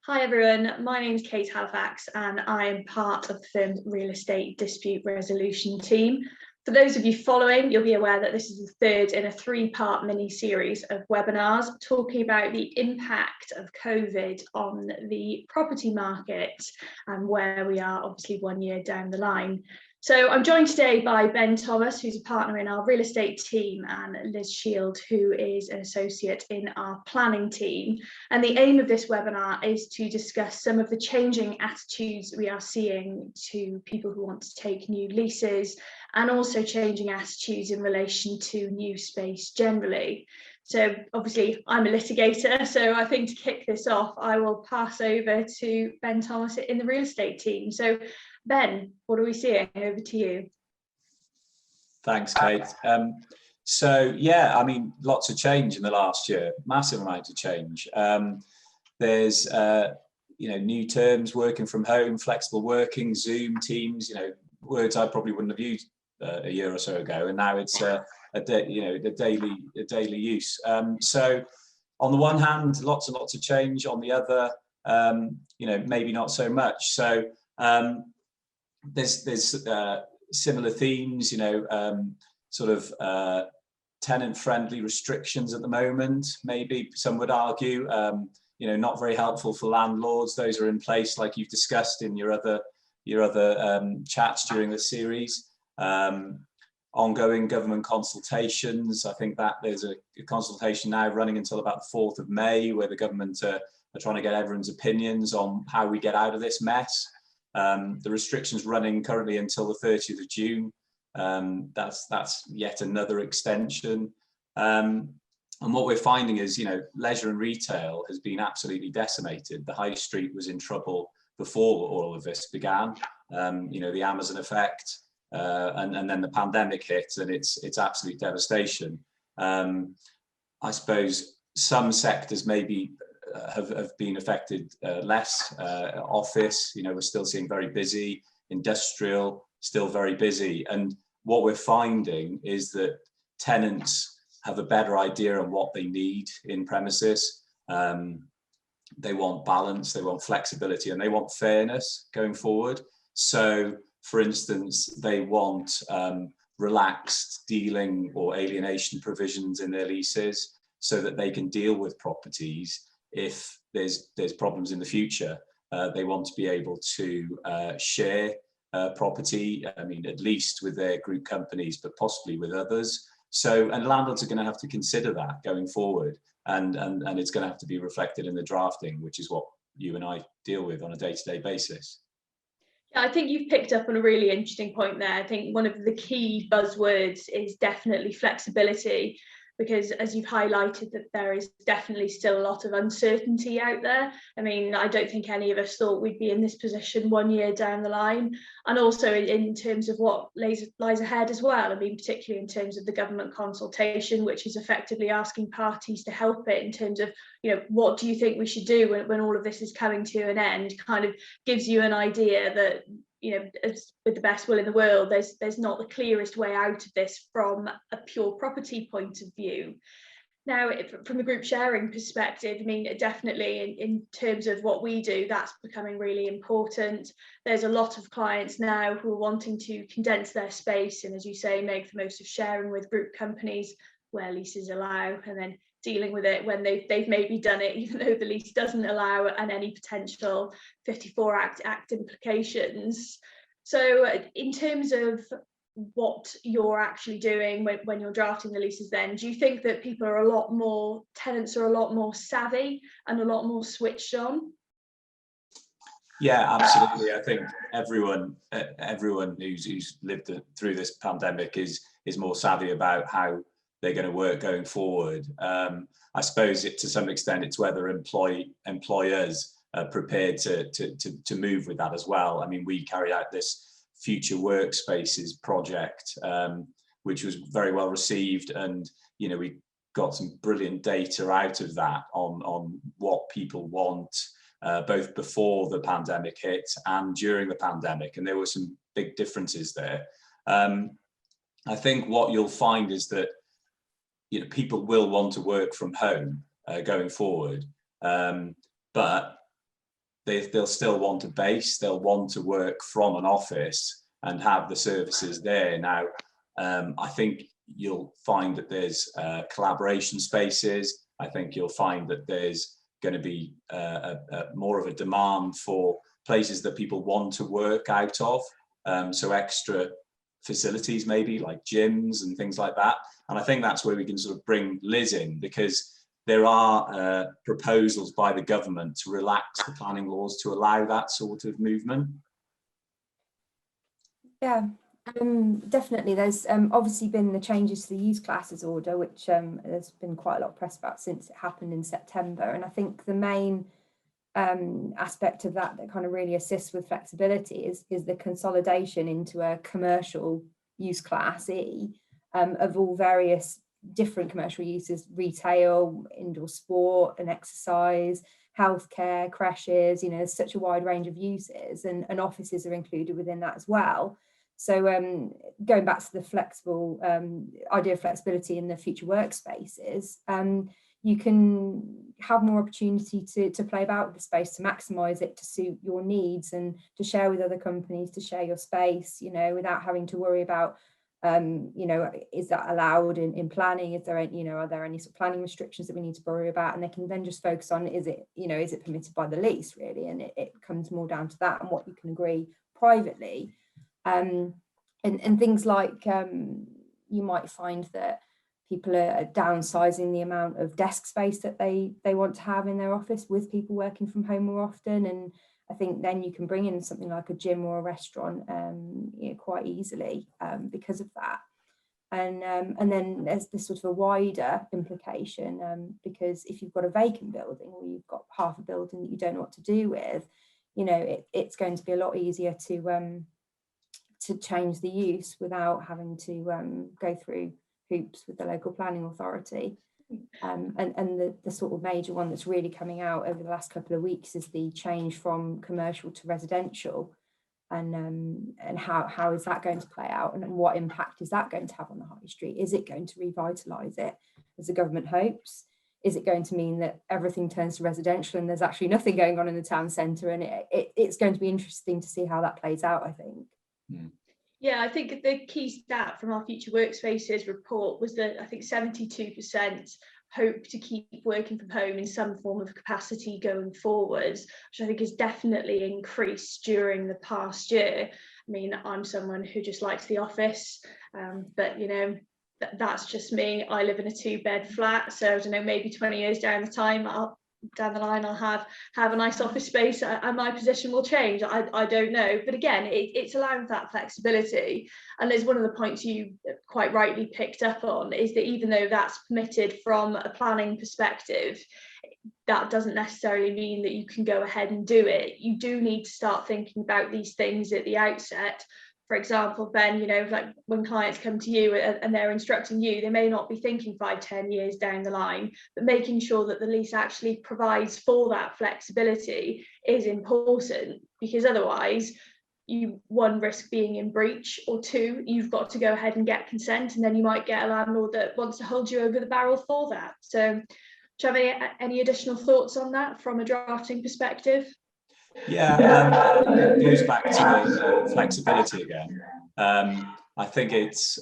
Hi everyone, my name is Kate Halifax and I am part of the firm's real estate dispute resolution team. For those of you following, you'll be aware that this is the third in a three-part mini-series of webinars talking about the impact of COVID on the property market and where we are obviously 1 year down the line. So I'm joined today by Ben Thomas, who's a partner in our real estate team, and Liz Shield, who is an associate in our planning team. And the aim of this webinar is to discuss some of the changing attitudes we are seeing to people who want to take new leases, and also changing attitudes in relation to new space generally. So obviously I'm a litigator, so I think to kick this off, I will pass over to Ben Thomas in the real estate team. So Ben, what are we seeing? Over to you. Thanks, Kate. So yeah, I mean, lots of change in the last year, massive amount of change. There's new terms, working from home, flexible working, Zoom, Teams, words I probably wouldn't have used a year or so ago, and now it's a daily use. So on the one hand, lots and lots of change. On the other, maybe not so much. So there's similar themes, tenant-friendly restrictions at the moment. Maybe some would argue, not very helpful for landlords. Those are in place, like you've discussed in your other chats during the series. Ongoing government consultations. I think that there's a consultation now running until about the 4th of May, where the government are trying to get everyone's opinions on how we get out of this mess. The restrictions running currently until the 30th of June. That's yet another extension. And what we're finding is, leisure and retail has been absolutely decimated. The high street was in trouble before all of this began. The Amazon effect, and then the pandemic hit, and it's absolute devastation. I suppose some sectors maybe have been affected less. Office, we're still seeing very busy. Industrial, still very busy. And what we're finding is that tenants have a better idea on what they need in premises. They want balance, they want flexibility, and they want fairness going forward. So, for instance, they want relaxed dealing or alienation provisions in their leases so that they can deal with properties if there's problems in the future. They want to be able to share property, at least with their group companies, but possibly with others. So, and landlords are going to have to consider that going forward, and it's going to have to be reflected in the drafting, which is what you and I deal with on a day-to-day basis. Yeah, I think you've picked up on a really interesting point there. I think one of the key buzzwords is definitely flexibility, because as you've highlighted, that there is definitely still a lot of uncertainty out there. I don't think any of us thought we'd be in this position 1 year down the line, and also in terms of what lies ahead as well. Particularly in terms of the government consultation, which is effectively asking parties to help it in terms of, what do you think we should do when all of this is coming to an end? Kind of gives you an idea that, as with the best will in the world, there's not the clearest way out of this from a pure property point of view. Now, from the group sharing perspective, definitely in terms of what we do, that's becoming really important. There's a lot of clients now who are wanting to condense their space and, as you say, make the most of sharing with group companies where leases allow, and then dealing with it when they've maybe done it, even though the lease doesn't allow, and any potential 54 Act implications. So in terms of what you're actually doing when you're drafting the leases, then do you think that tenants are a lot more savvy and a lot more switched on? Yeah, absolutely. I think everyone who's lived through this pandemic is more savvy about how they're going to work going forward. I suppose to some extent it's whether employers are prepared to move with that as well. We carried out this future workspaces project, which was very well received, and we got some brilliant data out of that on what people want, both before the pandemic hit and during the pandemic, and there were some big differences there. I think what you'll find is that people will want to work from home going forward, but they'll still want a base. They'll want to work from an office and have the services there. Now, I think you'll find that there's collaboration spaces. I think you'll find that there's going to be more of a demand for places that people want to work out of. So extra facilities, maybe like gyms and things like that. And I think that's where we can sort of bring Liz in, because there are proposals by the government to relax the planning laws to allow that sort of movement. Yeah, definitely. There's obviously been the changes to the use classes order, which there's been quite a lot of press about since it happened in September. And I think the main aspect of that kind of really assists with flexibility is the consolidation into a commercial use class E of all various different commercial uses: retail, indoor sport and exercise, healthcare, creches. You know, there's such a wide range of uses, and offices are included within that as well. So going back to the flexible idea of flexibility in the future workspaces, you can have more opportunity to play about with the space, to maximise it to suit your needs, and to share with other companies, to share your space, you know, without having to worry about you know, is that allowed in planning? Is there any, you know, are there any sort of planning restrictions that we need to worry about? And they can then just focus on, is it, you know, is it permitted by the lease really? And it comes more down to that and what you can agree privately. And things like you might find that people are downsizing the amount of desk space that they want to have in their office, with people working from home more often. And I think then you can bring in something like a gym or a restaurant you know, quite easily because of that. And then there's this sort of a wider implication, because if you've got a vacant building, or you've got half a building that you don't know what to do with, you know, it's going to be a lot easier to change the use without having to go through hoops with the local planning authority. And the sort of major one that's really coming out over the last couple of weeks is the change from commercial to residential, and how is that going to play out, and what impact is that going to have on the high street? Is it going to revitalise it, as the government hopes? Is it going to mean that everything turns to residential and there's actually nothing going on in the town centre? And it's going to be interesting to see how that plays out, I think. Yeah, I think the key stat from our Future Workspaces report was that I think 72% hope to keep working from home in some form of capacity going forwards, which I think has definitely increased during the past year. I mean, I'm someone who just likes the office, but you know, that's just me. I live in a 2-bed flat, so I don't know, maybe 20 years down the line I'll have a nice office space and my position will change. I don't know, but again, it's allowing that flexibility. And there's one of the points you quite rightly picked up on, is that even though that's permitted from a planning perspective, that doesn't necessarily mean that you can go ahead and do it. You do need to start thinking about these things at the outset. For example, Ben, you know, like when clients come to you and they're instructing you, they may not be thinking 5-10 years down the line, but making sure that the lease actually provides for that flexibility is important, because otherwise you, one, risk being in breach, or two, you've got to go ahead and get consent, and then you might get a landlord that wants to hold you over the barrel for that. So do you have any additional thoughts on that from a drafting perspective? Yeah, it goes back to the flexibility again. I think it's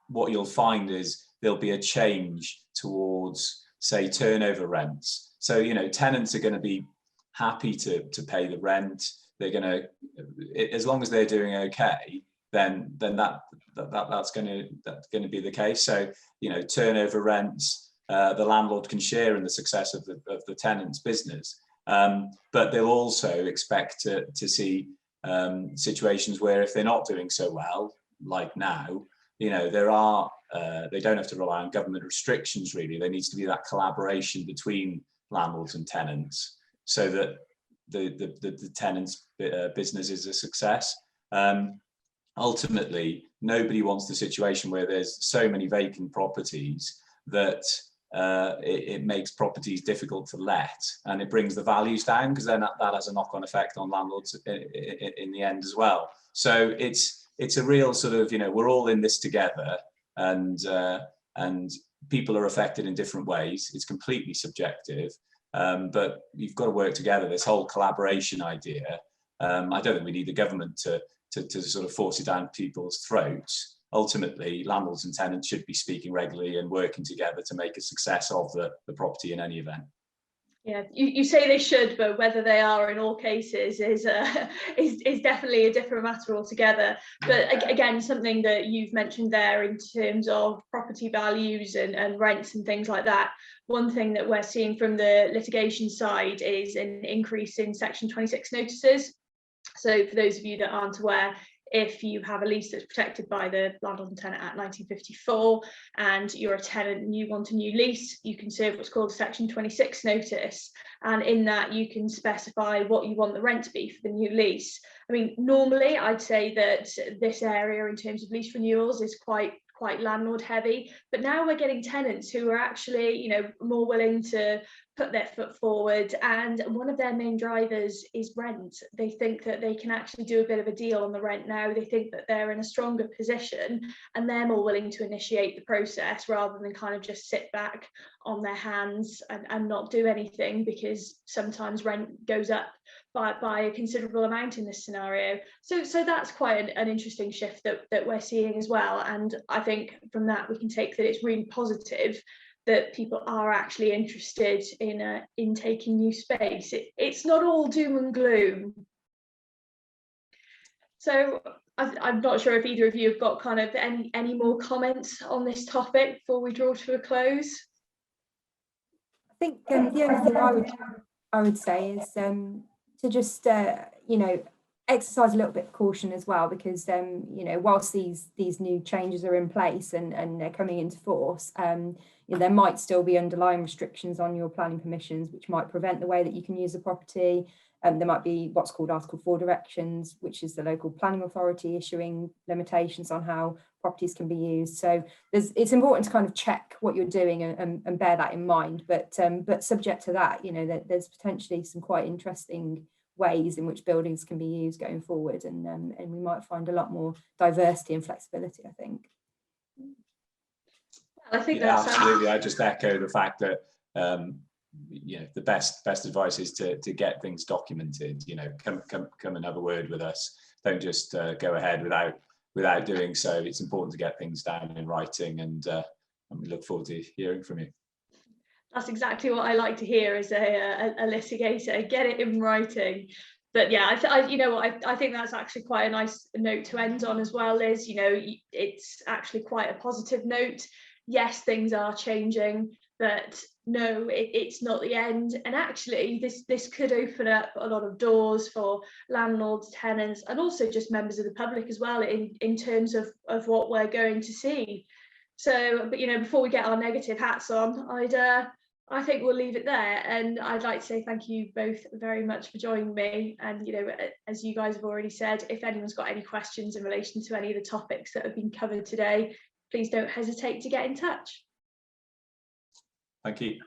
what you'll find is there'll be a change towards, say, turnover rents. So, you know, tenants are going to be happy to pay the rent. They're going to, as long as they're doing okay, then that's going to be the case. So, you know, turnover rents, the landlord can share in the success of the tenant's business. But they'll also expect to see situations where, if they're not doing so well, like now, you know, they don't have to rely on government restrictions really. There needs to be that collaboration between landlords and tenants, so that the tenant's business is a success. Ultimately, nobody wants the situation where there's so many vacant properties that it makes properties difficult to let, and it brings the values down, because then that has a knock-on effect on landlords in the end as well. So it's a real sort of, you know, we're all in this together, and people are affected in different ways. It's completely subjective, but you've got to work together. This whole collaboration idea, I don't think we need the government to sort of force it down people's throats. Ultimately, landlords and tenants should be speaking regularly and working together to make a success of the property in any event. Yeah, you say they should, but whether they are in all cases is definitely a different matter altogether. But again, something that you've mentioned there in terms of property values and rents and things like that. One thing that we're seeing from the litigation side is an increase in Section 26 notices. So for those of you that aren't aware, if you have a lease that's protected by the Landlord and Tenant Act 1954 and you're a tenant and you want a new lease, you can serve what's called a Section 26 notice, and in that you can specify what you want the rent to be for the new lease. I mean, normally I'd say that this area in terms of lease renewals is quite landlord heavy, but now we're getting tenants who are actually, you know, more willing to put their foot forward, and one of their main drivers is rent. They think that they can actually do a bit of a deal on the rent now. They think that they're in a stronger position and they're more willing to initiate the process rather than kind of just sit back on their hands and not do anything, because sometimes rent goes up by a considerable amount in this scenario. So that's quite an interesting shift that we're seeing as well. And I think from that we can take that it's really positive that people are actually interested in taking new space. It's not all doom and gloom. So I'm not sure if either of you have got kind of any more comments on this topic before we draw to a close. I think the only thing I would say is to just you know, exercise a little bit of caution as well, because you know, whilst these new changes are in place and they're coming into force, you know, there might still be underlying restrictions on your planning permissions which might prevent the way that you can use the property. There might be what's called Article 4 directions, which is the local planning authority issuing limitations on how properties can be used. So it's important to kind of check what you're doing and bear that in mind. But subject to that, you know, there's potentially some quite interesting ways in which buildings can be used going forward, and we might find a lot more diversity and flexibility, I think. I think yeah, that's absolutely. I just echo the fact that you know, the best advice is to get things documented. You know, come and have a word with us. Don't just go ahead without doing so. It's important to get things down in writing, and we look forward to hearing from you. That's exactly what I like to hear as a litigator. Get it in writing. But yeah, you know what, I think that's actually quite a nice note to end on as well, Liz. You know, it's actually quite a positive note. Yes, things are changing, but no, it's not the end. And actually, this could open up a lot of doors for landlords, tenants, and also just members of the public as well in terms of what we're going to see. So, but you know, before we get our negative hats on, I think we'll leave it there. And I'd like to say thank you both very much for joining me. And, you know, as you guys have already said, if anyone's got any questions in relation to any of the topics that have been covered today, please don't hesitate to get in touch. Thank you.